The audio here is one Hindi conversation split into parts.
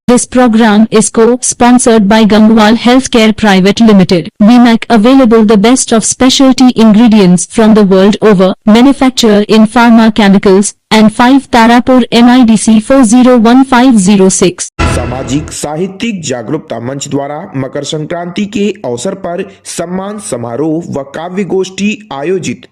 This program is co-sponsored by Gangwal Healthcare Private Limited. We make available the best of specialty ingredients from the world over, manufacture in pharma chemicals, and 5 Tarapur MIDC 401506. सामाजिक साहित्यिक जागरूकता मंच द्वारा मकर संक्रांति के अवसर पर सम्मान समारोह व काव्य गोष्ठी आयोजित।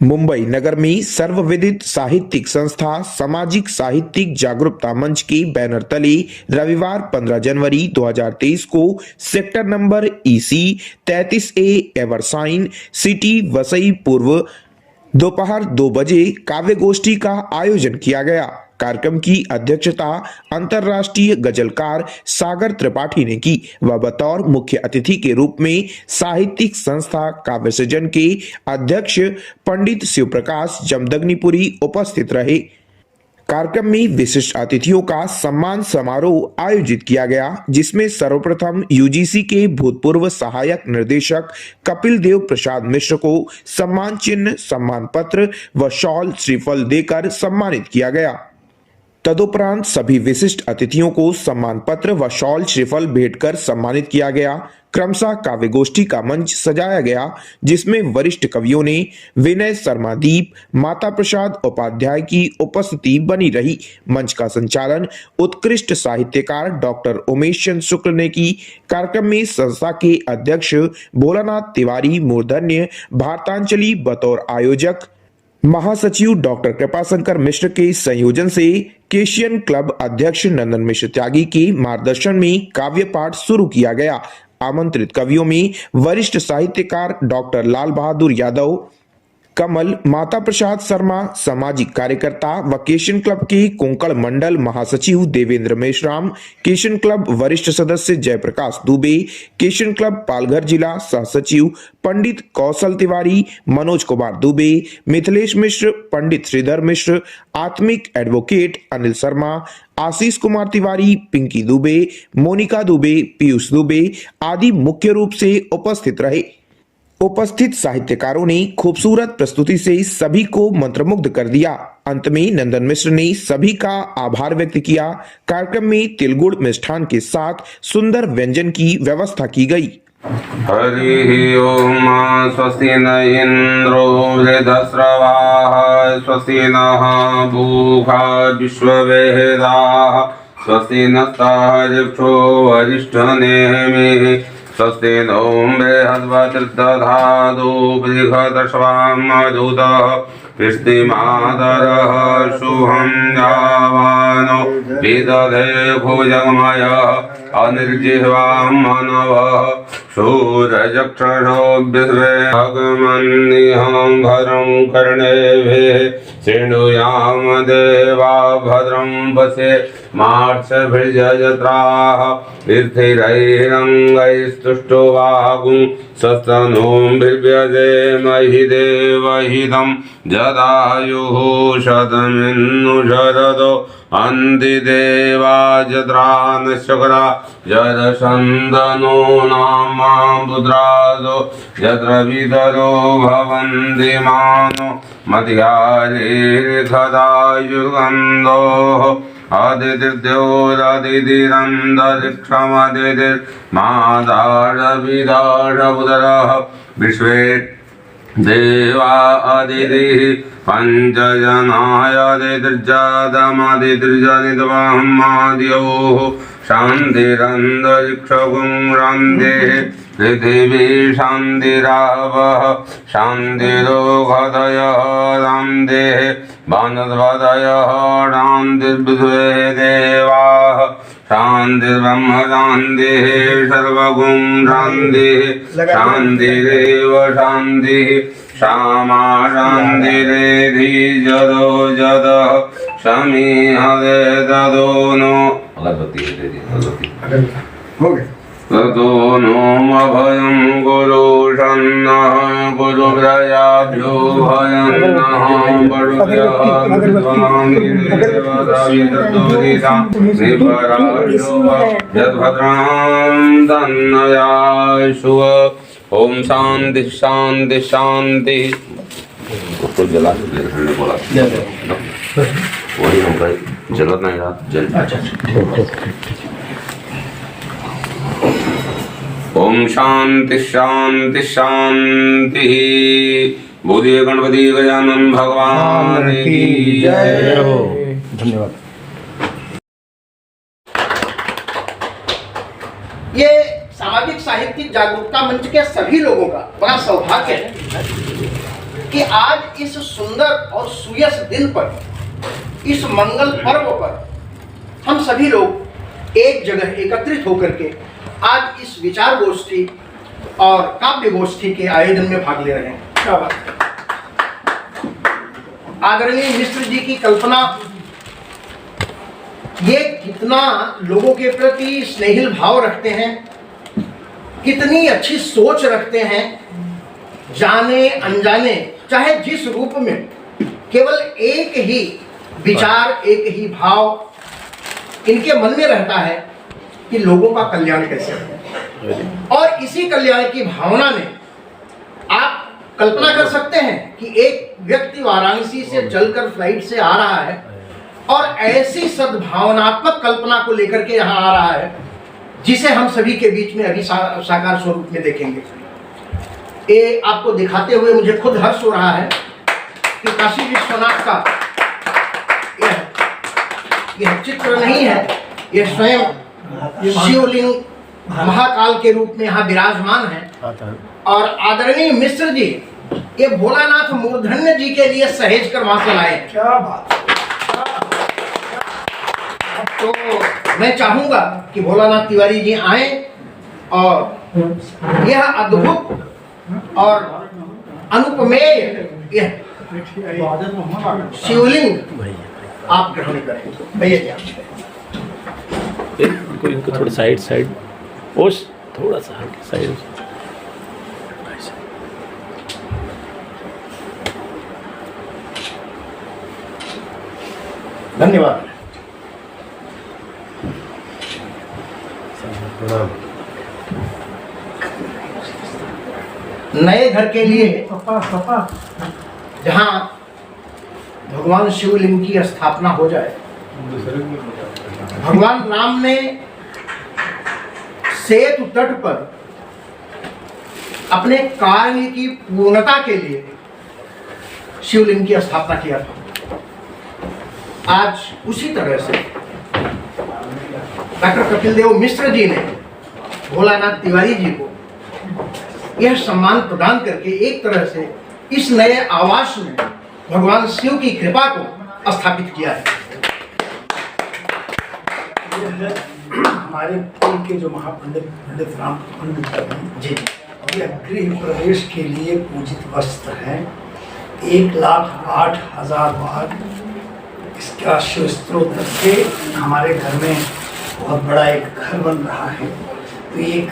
मुंबई नगर में सर्वविदित साहित्यिक संस्था सामाजिक साहित्यिक जागरूकता मंच के बैनर तले रविवार 15 जनवरी 2023 को sector number EC 33A Evershine city Vasai पूर्व दोपहर 2 बजे काव्य गोष्ठी का आयोजन किया गया। कार्यक्रम की अध्यक्षता अंतर्राष्ट्रीय गजलकार सागर त्रिपाठी ने की व बतौर मुख्य अतिथि के रूप में साहित्यिक संस्था काव्य सृजन के अध्यक्ष पंडित शिव प्रकाश जमदग्निपुरी उपस्थित रहे। कार्यक्रम में विशिष्ट अतिथियों का सम्मान समारोह आयोजित किया गया, जिसमें सर्वप्रथम UGC के भूतपूर्व सहायक निर्देशक कपिल देव प्रसाद मिश्र को सम्मान चिन्ह, सम्मान पत्र व शॉल श्रीफल देकर सम्मानित किया गया। तदुपरांत सभी विशिष्ट अतिथियों को सम्मान पत्र व शॉल श्रीफल भेंट कर सम्मानित किया गया। क्रमशः काव्य गोष्ठी का मंच सजाया गया, जिसमें वरिष्ठ कवियों ने विनय शर्मा दीप, माता प्रसाद उपाध्याय की उपस्थिति बनी रही। मंच का संचालन उत्कृष्ट साहित्यकार डॉक्टर उमेश चंद्र शुक्ल ने की। कार्यक्रम में संस्था के अध्यक्ष भोलानाथ तिवारी मूर्धन्य भारतांजलि बतौर आयोजक, महासचिव डॉक्टर कृपाशंकर मिश्र के संयोजन से केशियन क्लब अध्यक्ष नंदन मिश्र त्यागी के मार्गदर्शन में काव्य पाठ शुरू किया गया। आमंत्रित कवियों में वरिष्ठ साहित्यकार डॉक्टर लाल बहादुर यादव, कमल, माता प्रसाद शर्मा, सामाजिक कार्यकर्ता व केशियन क्लब के कोंकण मंडल महासचिव देवेंद्र मेश्राम, केशियन क्लब वरिष्ठ सदस्य जयप्रकाश दुबे, केशियन क्लब पालघर जिला सह सचिव पंडित कौशल तिवारी, मनोज कुमार दुबे, मिथिलेश मिश्र, पंडित श्रीधर मिश्र, आत्मिक एडवोकेट अनिल शर्मा, आशीष कुमार तिवारी, पिंकी दुबे, मोनिका दुबे, पीयूष दुबे आदि मुख्य रूप से उपस्थित रहे। उपस्थित साहित्यकारों ने खूबसूरत प्रस्तुति से सभी को मंत्रमुग्ध कर दिया। अंत में नंदन मिश्र ने सभी का आभार व्यक्त किया। कार्यक्रम में तिलगुड़ मिष्ठान के साथ सुंदर व्यंजन की व्यवस्था की गई। हरि ओम स्वस्ति न इंद्रो वृद्धश्रवाः स्वस्ति नः पूषा विश्ववेदाः स्वस्ति नस्तार्क्ष्यो वरिष्ठनेमिः स्वस्ति नो बृहस्पतिर्दधातु बृहदश्वामधुतः वृष्टिमादरः शुभं यावानो विदधे भुजगमयः अनिर्जिह्वां मनवः शूरचक्षुषो विश्वे भगवन्निहं भद्रं कर्णेभिः शृणुयाम देवा भद्रं पश्ये मार्चभिर्यजत्राः स्थिरैरङ्गैस्तुष्टुवागुं स्वस्तनूं बिभ्यजेमहि देवहितं जदायुः शतमिन्नुशरदो अन्ति देवा जत्रानशकरा जरसन्दनो नामा पुत्रादो यत्र विदरो भवन्ति मानो मध्यारेर्खदायुर्गन्धोः आदितिर्द्योरादितिरन्दरिक्षमदितिर्मादारविदारपुत्रः विश्वे देवा अदितिः पञ्चजनायादितिर्जातमदितिर्जनित्वहमाद्योः शान्तिरन्तरिक्षगुं शान्तिः पृथिवी शान्तिरावः शान्तिरोगधयः शान्तिः वनस्पतयः शान्तिर्विश्वे देवाः शान्तिर्ब्रह्म शान्तिः सर्वगुं शान्तिः शान्तिरेव शान्तिः श्यामा शान्तिरेधि जदो जदः शमीहदे तदो नो अगरबत्ती हो गए ततो नो अभयं गुरु शन्नः गुरुव्रयाभ्यो भयं नः यद्भद्रां तन्नयाशुव ओम शांति शांति शांति। उसको जला के बोला वही होगा, जलत नहीं रहा जल। ओम शांति शांति शांति। बोलिए गणपति गजानन भगवान की जय हो। धन्यवाद। ये सामाजिक साहित्यिक जागरूकता मंच के सभी लोगों का बड़ा सौभाग्य है कि आज इस सुंदर और सुयस दिन पर, इस मंगल पर्व पर हम सभी लोग एक जगह एकत्रित होकर के आज इस विचार गोष्ठी और काव्य गोष्ठी के आयोजन में भाग ले रहे हैं। क्या बात है। आदरणीय मिश्र जी की कल्पना, ये कितना लोगों के प्रति स्नेहिल भाव रखते हैं, कितनी अच्छी सोच रखते हैं, जाने अनजाने चाहे जिस रूप में, केवल एक ही विचार, एक ही भाव इनके मन में रहता है कि लोगों का कल्याण कैसे हो। और इसी कल्याण की भावना में आप कल्पना कर सकते हैं कि एक व्यक्ति वाराणसी से चलकर फ्लाइट से आ रहा है और ऐसी सद्भावनात्मक कल्पना को लेकर के यहाँ आ रहा है जिसे हम सभी के बीच में अभी साकार स्वरूप में देखेंगे। ये आपको दिखाते हुए मुझे खुद हर्ष हो रहा है कि काशी विश्वनाथ का यह चित्र नहीं है, यह स्वयं शिवलिंग महाकाल के रूप में यहाँ विराजमान है। और आदरणीय मिश्र जी ये भोलानाथ मूर्धन्य जी के लिए सहेज कर वहां से लाए। क्या बात। तो मैं चाहूंगा कि भोलानाथ तिवारी जी आए और यह अद्भुत और अनुपमेय यह शिवलिंग आप ग्रहण करें। भैया जी इनको थोड़ा साइड ओश, थोड़ा सा हल्के साइड। धन्यवाद। नए घर के लिए जहां भगवान शिवलिंग की स्थापना हो जाए, भगवान राम ने सेतु तट पर अपने कार्य की पूर्णता के लिए शिवलिंग की स्थापना किया था। आज उसी तरह से डॉक्टर कपिल देव मिश्र जी ने भोलानाथ तिवारी जी को यह सम्मान प्रदान करके एक तरह से इस नए आवास में भगवान शिव की कृपा को स्थापित किया है। हमारे कुल के जो पंडित राम पंडित जी, यह गृह प्रवेश के लिए पूजित वस्त्र है। 1,08,000 बार इसका शिव स्तोत्र से हमारे घर में बहुत बड़ा एक घर बन रहा है। तो एक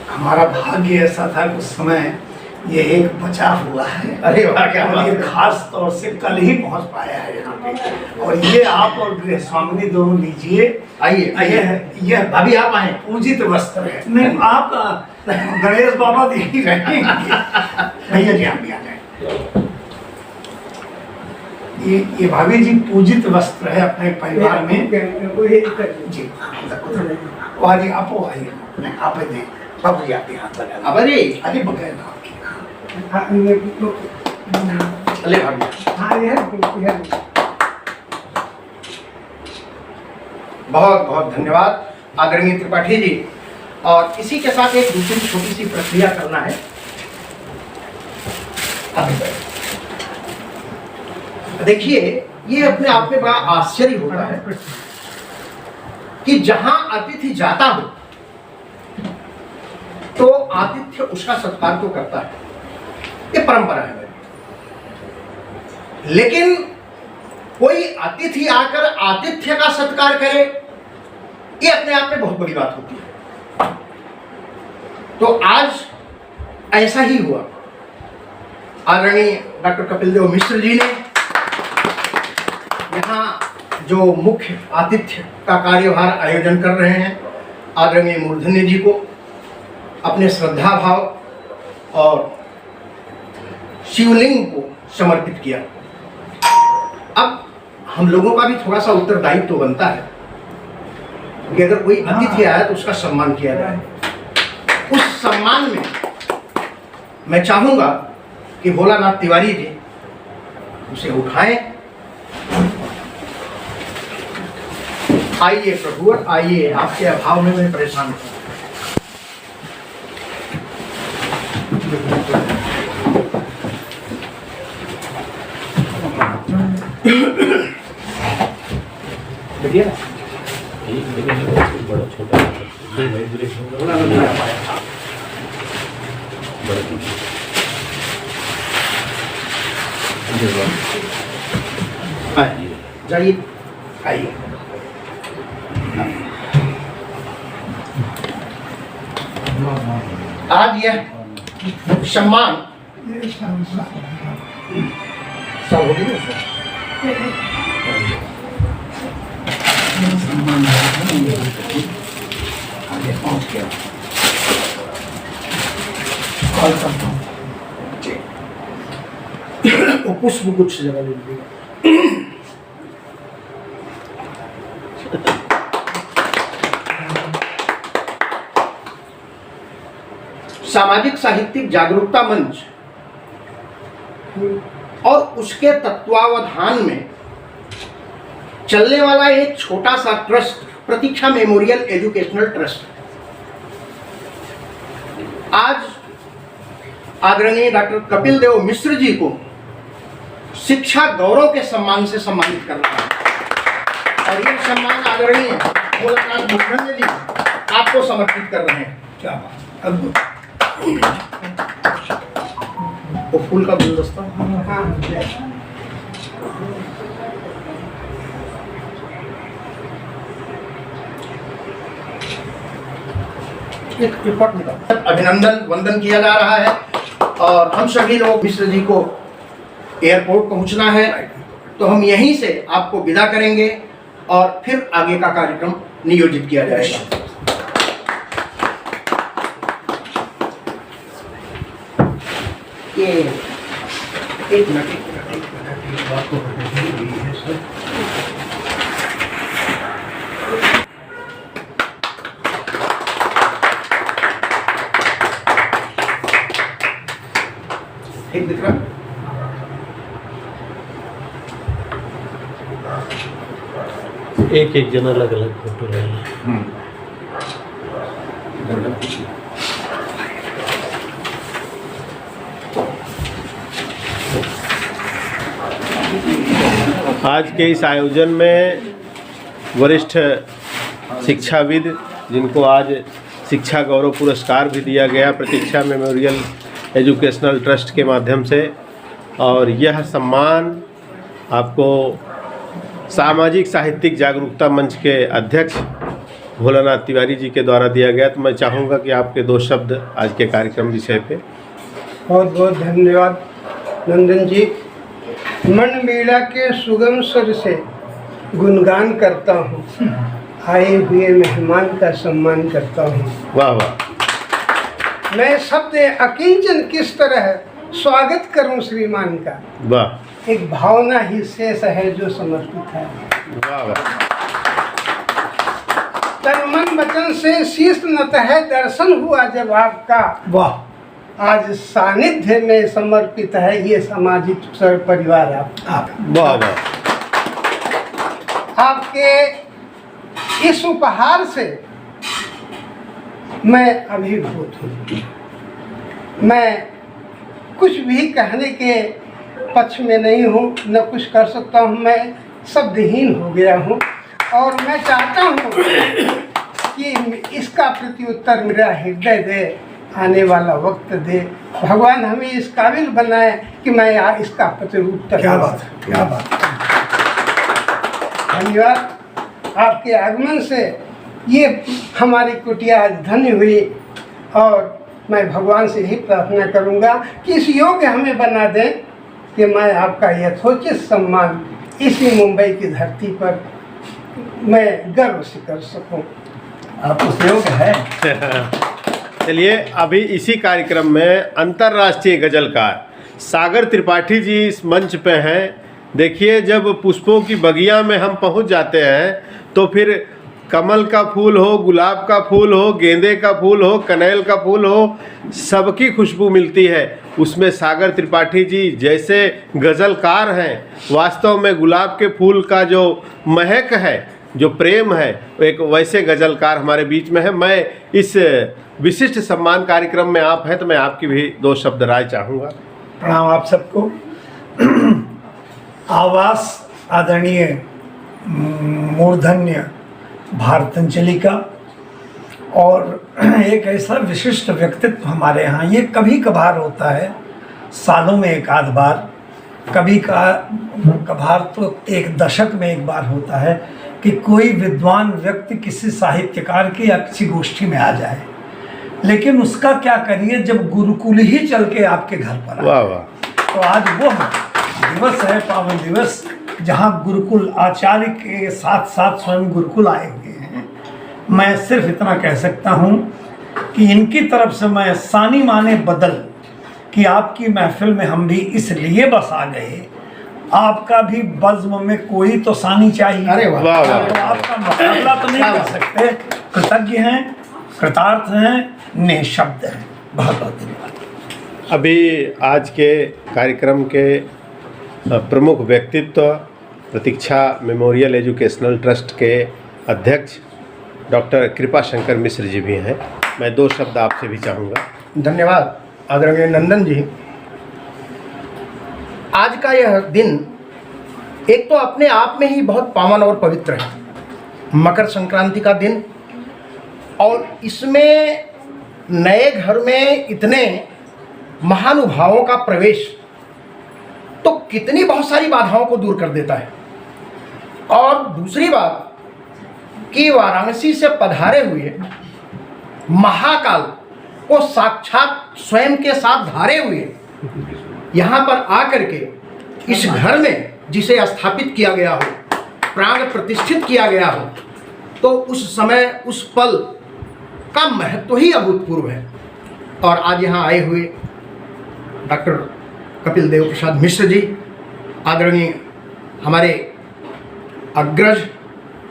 हमारा भाग्य ऐसा था कि उस समय ये एक बचा हुआ है। अरे वाह, क्या बात है। ये खास तौर से कल ही पहुंच पाया है यहाँ पे। और ये आप और गृह स्वामिनी दोनों लीजिए। आइए यह अभी आप आए। पूजित वस्त्र है। नहीं, आप गणेश बाबा दे ही रहेंगे। भैया जी आप भी आ जाए। ये भाभी जी पूजित वस्त्र है अपने परिवार में जी। वाली आप आइए, आप दें बाबू जी, आप हाथ लगा। अरे बगैर आपकी बहुत बहुत धन्यवाद आदरणीय त्रिपाठी जी। और इसी के साथ एक दूसरी छोटी सी प्रक्रिया करना है। देखिए, ये अपने आप में बड़ा आश्चर्य होता है कि जहां अतिथि जाता हो तो आतिथ्य उसका सत्कार तो करता है, ये परंपरा है। लेकिन कोई अतिथि आकर आतिथ्य का सत्कार करे, ये अपने आप में बहुत बड़ी बात होती है। तो आज ऐसा ही हुआ। आदरणीय डॉक्टर कपिल देव मिश्र जी ने यहाँ जो मुख्य आतिथ्य का कार्यभार आयोजन कर रहे हैं, आदरणीय मूर्धन्य जी को अपने श्रद्धा भाव और शिवलिंग को समर्पित किया। अब हम लोगों का भी थोड़ा सा उत्तरदायित्व तो बनता है कि अगर कोई अतिथि आया तो उसका सम्मान किया जाए। उस सम्मान में मैं चाहूंगा कि भोलानाथ तिवारी जी उसे उठाएं। आइए प्रभु, आइए, आपके अभाव में मैं परेशान हूं। बढ़िया बड़ा छोटा जाइए, आइए। आज यह सम्मान सब हो गया आगे पहुंच गया। कॉल करता हूँ। वो पुष्प कुछ जगह ले लीजिएगा। सामाजिक साहित्यिक जागरूकता मंच और उसके तत्वावधान में चलने वाला एक छोटा सा ट्रस्ट प्रतीक्षा मेमोरियल एजुकेशनल ट्रस्ट आज आदरणीय डॉक्टर कपिल देव मिश्र जी को शिक्षा गौरव के सम्मान से सम्मानित कर रहा है और ये सम्मान आदरणीय भोलानाथ मुखर्जी जी आपको समर्पित कर रहे हैं। क्या बात, अद्भुत। वो फूल का गुलदस्ता। हाँ, एक रिपोर्ट निकाल। अभिनंदन वंदन किया जा रहा है और हम सभी लोग मिश्र जी को एयरपोर्ट पहुंचना है, तो हम यहीं से आपको विदा करेंगे और फिर आगे का कार्यक्रम नियोजित किया जाएगा। ये एक मिनट बात को है सर। ठीक दिख रहा? एक एक जन अलग अलग फोटो रहे। आज के इस आयोजन में वरिष्ठ शिक्षाविद जिनको आज शिक्षा गौरव पुरस्कार भी दिया गया प्रतीक्षा मेमोरियल एजुकेशनल ट्रस्ट के माध्यम से, और यह सम्मान आपको सामाजिक साहित्यिक जागरूकता मंच के अध्यक्ष भोलानाथ तिवारी जी के द्वारा दिया गया। तो मैं चाहूँगा कि आपके दो शब्द आज के कार्यक्रम विषय पे। बहुत बहुत धन्यवाद नंदन जी। मन मीरा के सुगम स्वर से गुणगान करता हूँ, आए हुए मेहमान का सम्मान करता हूँ। वाह वाह। मैं शब्द अकिंचन किस तरह स्वागत करूं श्रीमान का। वाह। एक भावना ही शेष है जो समर्पित है। वाह वाह। तन मन वचन से शीश नत है, दर्शन हुआ जब आपका। वाह। आज सानिध्य में समर्पित है ये सामाजिक सर परिवार आप। वाह वाह। आपके इस उपहार से मैं अभिभूत हूँ। मैं कुछ भी कहने के पक्ष में नहीं हूँ, न कुछ कर सकता हूँ। मैं शब्दहीन हो गया हूँ और मैं चाहता हूँ कि इसका प्रत्युत्तर मेरा हृदय दे, आने वाला वक्त दे। भगवान हमें इस काबिल बनाए कि मैं इसका प्रत्युत्तर। क्या बात, क्या बात। धन्यवाद। आपके आगमन से ये हमारी कुटिया आज धन्य हुई और मैं भगवान से ही प्रार्थना करूंगा कि इस योग्य हमें बना दें कि मैं आपका यथोचित सम्मान इसी मुंबई की धरती पर मैं गर्व से कर सकूं। आप उस योग्य है। चलिए अभी इसी कार्यक्रम में अंतर्राष्ट्रीय गजलकार सागर त्रिपाठी जी इस मंच पे हैं। देखिए, जब पुष्पों की बगिया में हम पहुंच जाते हैं तो फिर कमल का फूल हो, गुलाब का फूल हो, गेंदे का फूल हो, कनेल का फूल हो, सबकी खुशबू मिलती है। उसमें सागर त्रिपाठी जी जैसे गज़लकार हैं, वास्तव में गुलाब के फूल का जो महक है, जो प्रेम है, एक वैसे गज़लकार हमारे बीच में है। मैं इस विशिष्ट सम्मान कार्यक्रम में आप हैं तो मैं आपकी भी 2 शब्द राय चाहूँगा। प्रणाम आप सबको। आवास आदरणीय मूर्धन्य भारतंजलि का और एक ऐसा विशिष्ट व्यक्तित्व हमारे यहाँ, ये कभी कभार होता है, सालों में एक आध बार, कभी कभार तो एक दशक में एक बार होता है कि कोई विद्वान व्यक्ति किसी साहित्यकार की या किसी गोष्ठी में आ जाए। लेकिन उसका क्या करिए जब गुरुकुल ही चल के आपके घर पर वाह वाह। तो आज वो दिवस है, पावन दिवस, जहाँ गुरुकुल आचार्य के साथ साथ स्वयं गुरुकुल आए हुए हैं। मैं सिर्फ इतना कह सकता हूँ कि इनकी तरफ से मैं सानी माने बदल कि आपकी महफिल में हम भी इसलिए बस आ गए, आपका भी बज़्म में कोई तो सानी चाहिए। अरे वाह, तो आपका मुकाबला तो नहीं कर सकते। कृतज्ञ हैं, कृतार्थ हैं, निःशब्द हैं। बहुत बहुत धन्यवाद। अभी आज के कार्यक्रम के प्रमुख व्यक्तित्व प्रतीक्षा मेमोरियल एजुकेशनल ट्रस्ट के अध्यक्ष डॉक्टर कृपा शंकर मिश्र जी भी हैं। मैं 2 शब्द आपसे भी चाहूँगा। धन्यवाद आदरणीय नंदन जी। आज का यह दिन एक तो अपने आप में ही बहुत पावन और पवित्र है, मकर संक्रांति का दिन, और इसमें नए घर में इतने महानुभावों का प्रवेश तो कितनी बहुत सारी बाधाओं को दूर कर देता है। और दूसरी बात कि वाराणसी से पधारे हुए महाकाल को साक्षात स्वयं के साथ धारे हुए यहाँ पर आकर के इस घर में जिसे स्थापित किया गया हो, प्राण प्रतिष्ठित किया गया हो, तो उस समय उस पल का महत्व ही अभूतपूर्व है। और आज यहाँ आए हुए डॉक्टर कपिल देव प्रसाद मिश्र जी, आदरणीय हमारे अग्रज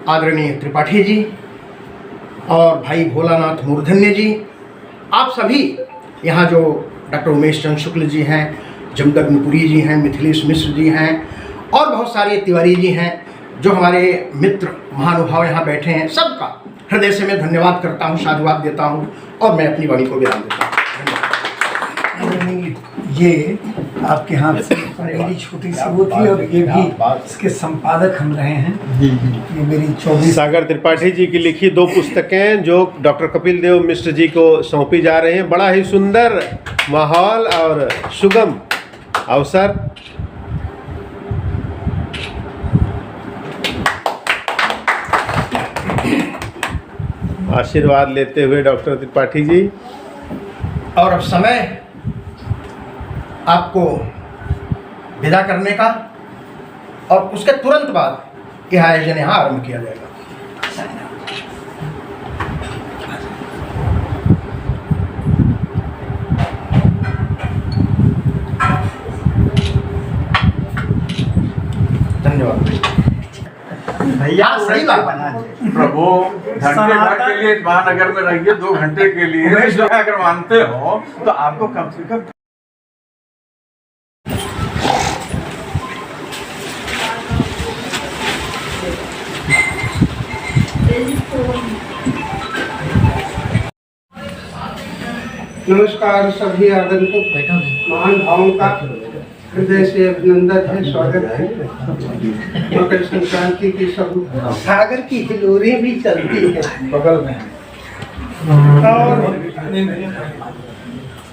आदरणीय त्रिपाठी जी और भाई भोलानाथ मूर्धन्य जी, आप सभी यहाँ जो डॉक्टर उमेश चंद्र शुक्ल जी हैं, जमदग्नपुरी जी हैं, मिथिलेश मिश्र जी हैं और बहुत सारे तिवारी जी हैं, जो हमारे मित्र महानुभाव यहाँ बैठे हैं, सबका हृदय से मैं धन्यवाद करता हूँ, साधुवाद देता हूँ और मैं अपनी वाणी को विराम देता हूँ। ये आपके हाथ से मेरी छोटी सी वो थी और ये भी इसके संपादक हम रहे हैं। ये मेरी 24 सागर त्रिपाठी जी की लिखी 2 पुस्तकें जो डॉक्टर कपिल देव मिश्र जी को सौंपी जा रही हैं। बड़ा ही सुंदर माहौल और सुगम अवसर। आशीर्वाद लेते हुए डॉक्टर त्रिपाठी जी। और अब समय आपको विदा करने का, और उसके तुरंत बाद यह आयोजन यहाँ आरंभ किया जाएगा। धन्यवाद भैया। सही बात। प्रभु घंटे भर के लिए महानगर में रहिए, 2 घंटे के लिए जो अगर मानते हो तो आपको कम से कम नमस्कार। सभी आगंतुक महान भावों का हृदय से अभिनंदन है, स्वागत है। मकर संक्रांति की सब सागर की हिलोरी भी चलती है बगल में, और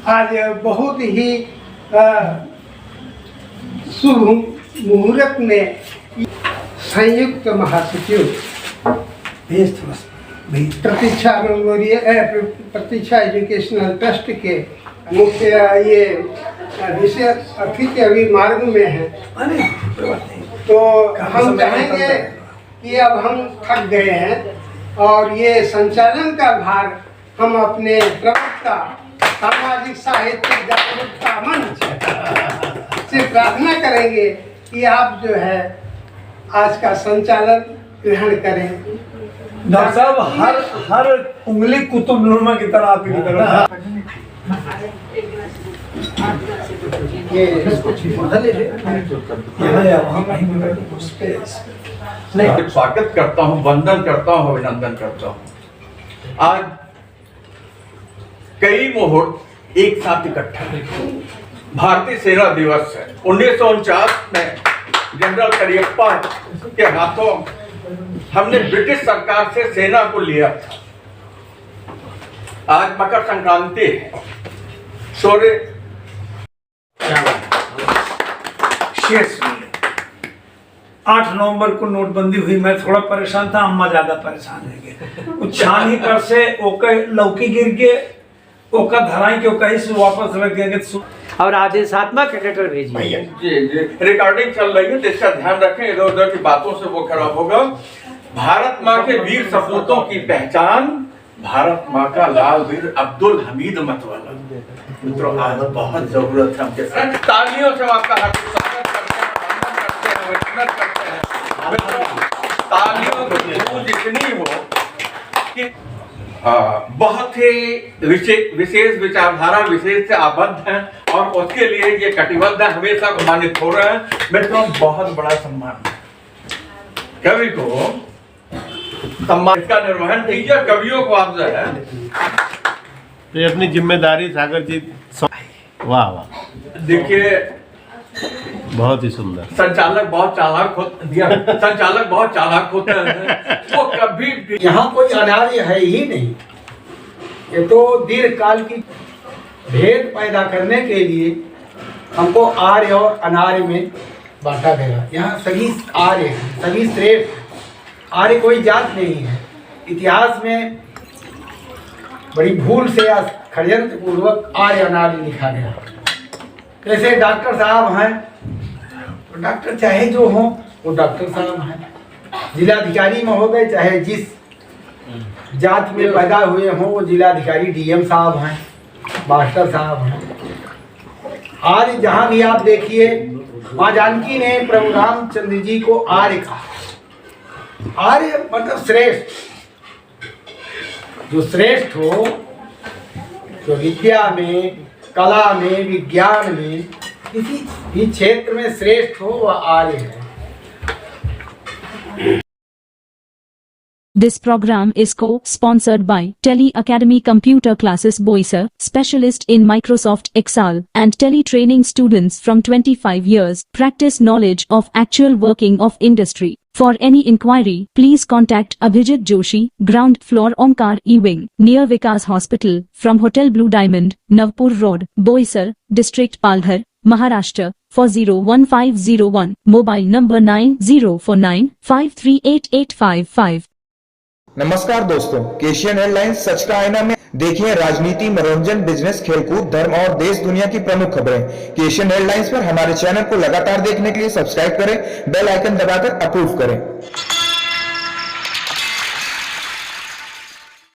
आज बहुत ही शुभ मुहूर्त में संयुक्त महासचिव प्रतीक्षा मेमोरियल प्रतीक्षा एजुकेशनल ट्रस्ट के मुख्य ये विषय अतिथि अभी मार्ग में है, तो हम चाहेंगे कि अब हम थक गए हैं और ये संचालन का भार हम अपने प्रवक्ता सामाजिक साहित्यिक जागरूकता मंच से प्रार्थना करेंगे कि आप जो है आज का संचालन ग्रहण करें। डॉक्टर साहब हर उंगली कुतुबनुमा की तरह आपकी तरफ नहीं, स्वागत करता हूँ, वंदन करता हूँ, अभिनंदन करता हूँ। आज कई मुहूर्त एक साथ इकट्ठा है। भारतीय सेना दिवस है। 1949 में जनरल करियप्पा के हाथों हमने ब्रिटिश सरकार से सेना को लिया था। आज मकर संक्रांति है। शौर्य 8 नवंबर को नोटबंदी हुई। मैं थोड़ा परेशान था, अम्मा ज्यादा परेशान है। कुछ छान ही कर से ओके लौकी गिर के ओका धराई के ओका ही से वापस रख देंगे और आदेशात्मक कैडेटर भेजिए। जी रिकॉर्डिंग चल रही है, इसका ध्यान रखें, इधर उधर की बातों से वो खराब होगा। भारत माँ के वीर सपूतों की पहचान, भारत माँ का लाल वीर अब्दुल हमीद मतवाला। मित्रों, आज बहुत जरूरत है हमके साथ। तालियों से आपका हार्दिक स्वागत करते हैं, अभिनंदन करते हैं। मित्रों, तालियों की गूंज इतनी हो कि बहुत ही विशेष विचारधारा विशेष से आबद्ध हैं और उसके लिए ये कटिबद्ध है, हमेशा सम्मानित हो रहे हैं। मित्रों, बहुत बड़ा सम्मान कवि को सम्मान, इसका निर्वहन कीजिए। कवियों को आप जो है तो ये अपनी जिम्मेदारी सागर जी। वाह वाह, देखिए बहुत ही सुंदर। संचालक बहुत चालाक होते हैं। वो कभी यहाँ कोई अनार्य है ही नहीं। ये तो दीर्घकाल की भेद पैदा करने के लिए हमको आर्य और अनार्य में बांटा गया। यहाँ सभी आर्य हैं, सभी श्रेष्ठ। आर्य कोई जात नहीं है। इतिहास में बड़ी भूल से या षड्यंत्र पूर्वक आर्य अनार्य लिखा गया। जैसे डॉक्टर साहब हैं, तो डॉक्टर चाहे जो हो वो डॉक्टर साहब हैं। जिलाधिकारी महोदय चाहे जिस जात में पैदा हुए हों वो जिलाधिकारी डीएम साहब हैं, मास्टर साहब हैं। आज जहाँ भी आप देखिए, माँ जानकी ने प्रभु रामचंद्र जी को आर्य कहा। आर्य मतलब श्रेष्ठ। जो श्रेष्ठ हो, जो विद्या में, कला में, विज्ञान में, किसी भी क्षेत्र में श्रेष्ठ हो, वह आर्य है। This program is co-sponsored by Tele Academy Computer Classes Boiser, specialist in Microsoft Excel and Tele training students from 25 years, practice knowledge of actual working of industry. For any inquiry, please contact Abhijit Joshi, ground floor Omkar E-Wing, near Vikas Hospital, from Hotel Blue Diamond, Navpur Road, Boisar, District Palghar, Maharashtra, for 01501, mobile number 9049538855. नमस्कार दोस्तों, केशियन एयरलाइंस सच का आईना में देखिए राजनीति, मनोरंजन, बिजनेस, खेलकूद, धर्म और देश दुनिया की प्रमुख खबरें। केशियन एयरलाइंस पर हमारे चैनल को लगातार देखने के लिए सब्सक्राइब करें, बेल आइकन दबाकर अप्रूव करें।